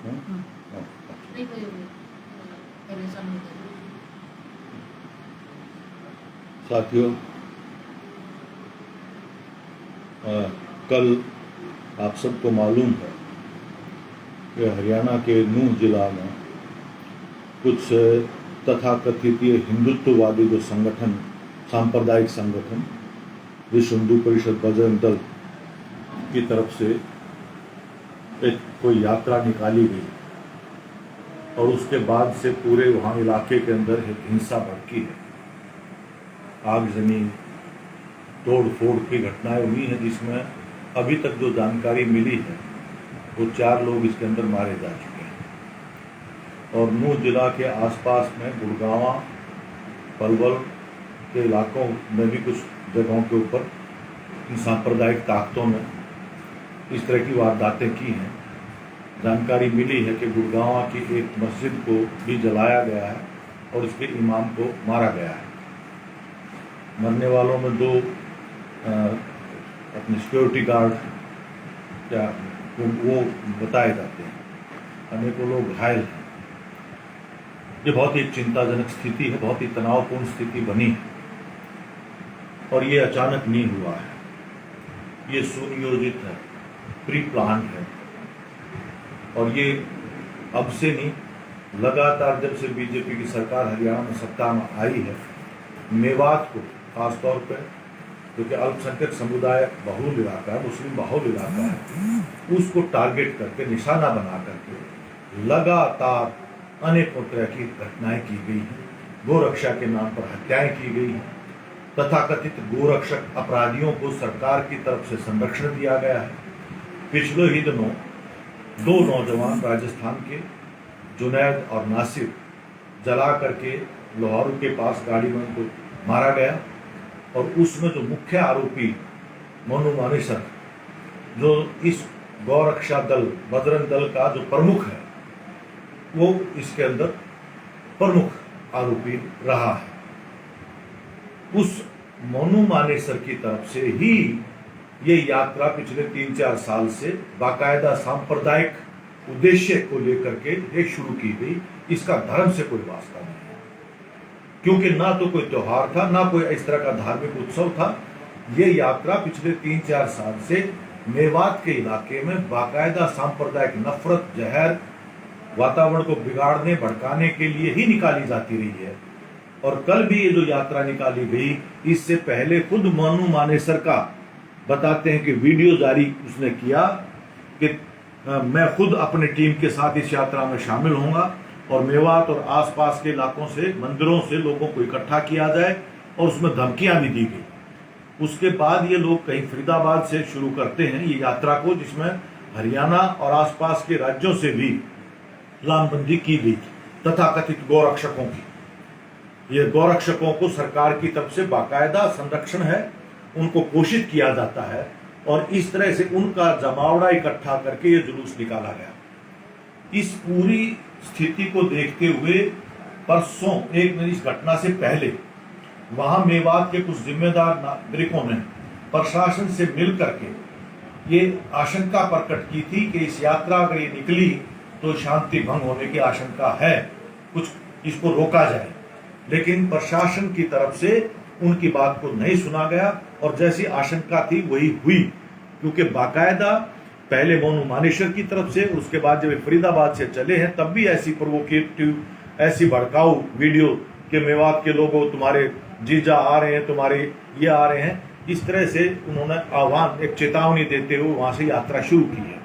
नहीं कोई परेशान नहीं कर। साथियों, कल आप सबको मालूम है कि हरियाणा के नूंह जिला में कुछ तथाकथित हिंदुत्ववादी जो संगठन, सांप्रदायिक संगठन, विश्व हिंदू परिषद बजरंग दल की तरफ से एक कोई यात्रा निकाली गई और उसके बाद से पूरे वहाँ इलाके के अंदर हिंसा भड़की है। आगजनी, तोड़ फोड़ की घटनाएं हुई हैं, जिसमें अभी तक जो जानकारी मिली है वो 4 लोग इसके अंदर मारे जा चुके हैं। और नूंह जिला के आसपास में गुड़गांवा, पलवल के इलाकों में भी कुछ जगहों के ऊपर इन सांप्रदायिक ताकतों ने इस तरह की वारदातें की हैं। जानकारी मिली है कि गुड़गांवा की एक मस्जिद को भी जलाया गया है और उसके इमाम को मारा गया है। मरने वालों में 2 अपने सिक्योरिटी गार्ड क्या वो बताए जाते हैं, अनेकों लोग घायल हैं। ये बहुत ही चिंताजनक स्थिति है, बहुत ही तनावपूर्ण स्थिति बनी है और ये अचानक नहीं हुआ है, ये सुनियोजित है, प्री प्लान है। और ये अब से नहीं, लगातार जब से बीजेपी की सरकार हरियाणा में सत्ता में आई है, मेवात को खासतौर पर, क्योंकि अल्पसंख्यक समुदाय बहुल इलाका है, मुस्लिम बहुल इलाका है, उसको टारगेट करके, निशाना बना करके लगातार अनेकों तरह की घटनाएं की गई हैं। गोरक्षा के नाम पर हत्याएं की गई हैं। तथाकथित गोरक्षक अपराधियों को सरकार की तरफ से संरक्षण दिया गया है। पिछले ही दिनों 2 नौजवान राजस्थान के, जुनैद और नासिर, जला करके लाहौर के पास गाड़ी में उनको मारा गया। और उसमें जो मुख्य आरोपी मोनू मानेसर, जो इस गौरक्षा दल, बजरंग दल का जो प्रमुख है, वो इसके अंदर प्रमुख आरोपी रहा है। उस मोनू मानेसर की तरफ से ही ये यात्रा पिछले 3-4 साल से बाकायदा सांप्रदायिक उद्देश्य को लेकर के ये शुरू की गई। इसका धर्म से कोई वास्ता नहीं है, क्योंकि ना तो कोई त्योहार था, ना कोई इस तरह का धार्मिक उत्सव था। ये यात्रा पिछले 3-4 साल से मेवात के इलाके में बाकायदा सांप्रदायिक नफरत, जहर, वातावरण को बिगाड़ने, भड़काने के लिए ही निकाली जाती रही है। और कल भी ये जो यात्रा निकाली गई, इससे पहले खुद मोनू मानेसर का बताते हैं कि वीडियो जारी उसने किया कि मैं खुद अपने टीम के साथ इस यात्रा में शामिल होऊंगा और मेवात और आसपास के इलाकों से, मंदिरों से लोगों को इकट्ठा किया जाए, और उसमें धमकियां भी दी गई। उसके बाद ये लोग कहीं फरीदाबाद से शुरू करते हैं ये यात्रा को, जिसमें हरियाणा और आसपास के राज्यों से भी लामबंदी की गई तथाकथित गौरक्षकों की। ये गौरक्षकों को सरकार की तरफ से बाकायदा संरक्षण है, उनको घोषित किया जाता है और इस तरह से उनका जमावड़ा इकट्ठा करके ये जुलूस निकाला गया। इस पूरी स्थिति को देखते हुए परसों, इस घटना से पहले, वहां मेवात के कुछ जिम्मेदार नागरिकों ने प्रशासन से मिल करके ये आशंका प्रकट की थी कि इस यात्रा अगर ये निकली तो शांति भंग होने की आशंका है, कुछ इसको रोका जाए। लेकिन प्रशासन की तरफ से उनकी बात को नहीं सुना गया और जैसी आशंका थी वही हुई, क्योंकि बाकायदा पहले मोनू मानेसर की तरफ से, उसके बाद जब फरीदाबाद से चले हैं तब भी ऐसी प्रोवोकेटिव, ऐसी भड़काऊ वीडियो के मेवात के लोगों, तुम्हारे जीजा आ रहे हैं, तुम्हारे ये आ रहे हैं, इस तरह से उन्होंने आह्वान, एक चेतावनी देते हुए वहां से यात्रा शुरू की है।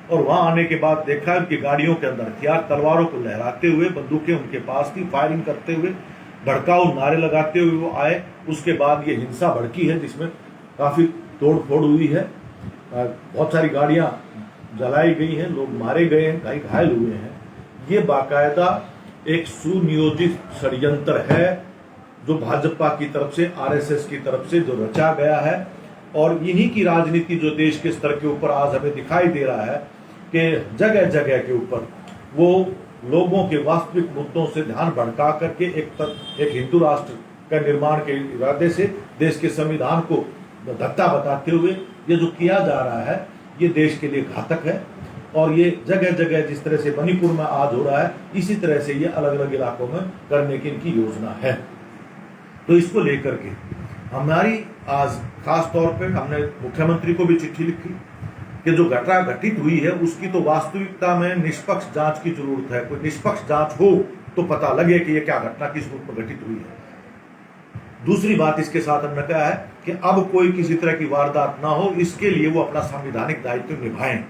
और वहां आने के बाद देखा कि गाड़ियों के अंदर हथियार, तलवारों को लहराते हुए, बंदूकें उनके पास थी, फायरिंग करते हुए, भड़काऊ नारे लगाते हुए वो आए। उसके बाद ये हिंसा भड़की है, जिसमें काफी तोड़ फोड़ हुई है, बहुत सारी गाड़ियां जलाई गई हैं, लोग मारे गए हैं, कई घायल हुए हैं। ये बाकायदा एक सुनियोजित षड्यंत्र है जो भाजपा की तरफ से, आरएसएस की तरफ से जो रचा गया है। और इन्हीं की राजनीति जो देश के स्तर के ऊपर आज हमें दिखाई दे रहा है कि जगह जगह के ऊपर वो लोगों के वास्तविक मुद्दों से ध्यान भटका करके एक हिंदू राष्ट्र का निर्माण के इरादे से देश के संविधान को धक्का बताते हुए ये जो किया जा रहा है, ये देश के लिए घातक है। और ये जगह जगह जिस तरह से मणिपुर में आज हो रहा है, इसी तरह से ये अलग अलग इलाकों में करने की इनकी योजना है। तो इसको लेकर के हमारी आज खास तौर पे हमने मुख्यमंत्री को भी चिट्ठी लिखी कि जो घटना घटित हुई है उसकी तो वास्तविकता में निष्पक्ष जांच की जरूरत है। कोई निष्पक्ष जांच हो तो पता लगे कि यह क्या घटना किस रूप में घटित हुई है। दूसरी बात इसके साथ हमने कहा है कि अब कोई किसी तरह की वारदात ना हो, इसके लिए वो अपना संवैधानिक दायित्व निभाएं।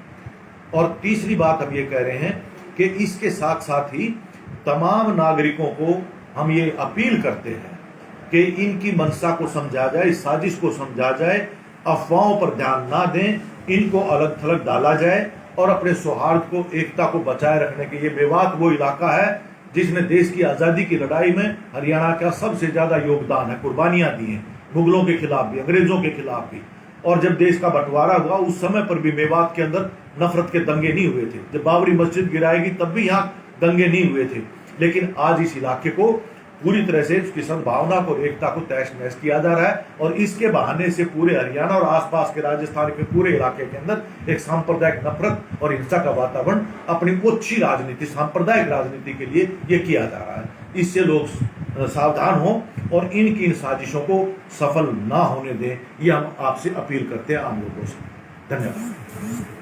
और तीसरी बात हम ये कह रहे हैं कि इसके साथ साथ ही तमाम नागरिकों को हम ये अपील करते हैं कि इनकी मंशा को समझा जाए, इस साजिश को समझा जाए, अफवाहों पर ध्यान ना दें, इनको अलग थलग डाला जाए और अपने सौहार्द को, एकता को बचाए रखने के। ये मेवात वो इलाका है जिसने देश की आजादी की लड़ाई में हरियाणा का सबसे ज्यादा योगदान है, कुर्बानियां दी हैं, मुगलों के खिलाफ भी, अंग्रेजों के खिलाफ भी। और जब देश का बंटवारा हुआ उस समय पर भी मेवात के अंदर नफरत के दंगे नहीं हुए थे। जब बाबरी मस्जिद गिराएगी तब भी यहाँ दंगे नहीं हुए थे। लेकिन आज इस इलाके को पूरी तरह से उसकी सद्भावना को, एकता को तहस नहस किया जा रहा है और इसके बहाने से पूरे हरियाणा और आसपास के राजस्थान के पूरे इलाके के अंदर एक सांप्रदायिक नफरत और हिंसा का वातावरण अपनी ओछी राजनीति, सांप्रदायिक राजनीति के लिए ये किया जा रहा है। इससे लोग सावधान हों और इनकी इन साजिशों को सफल ना होने दें, ये हम आपसे अपील करते हैं आम लोगों से। धन्यवाद।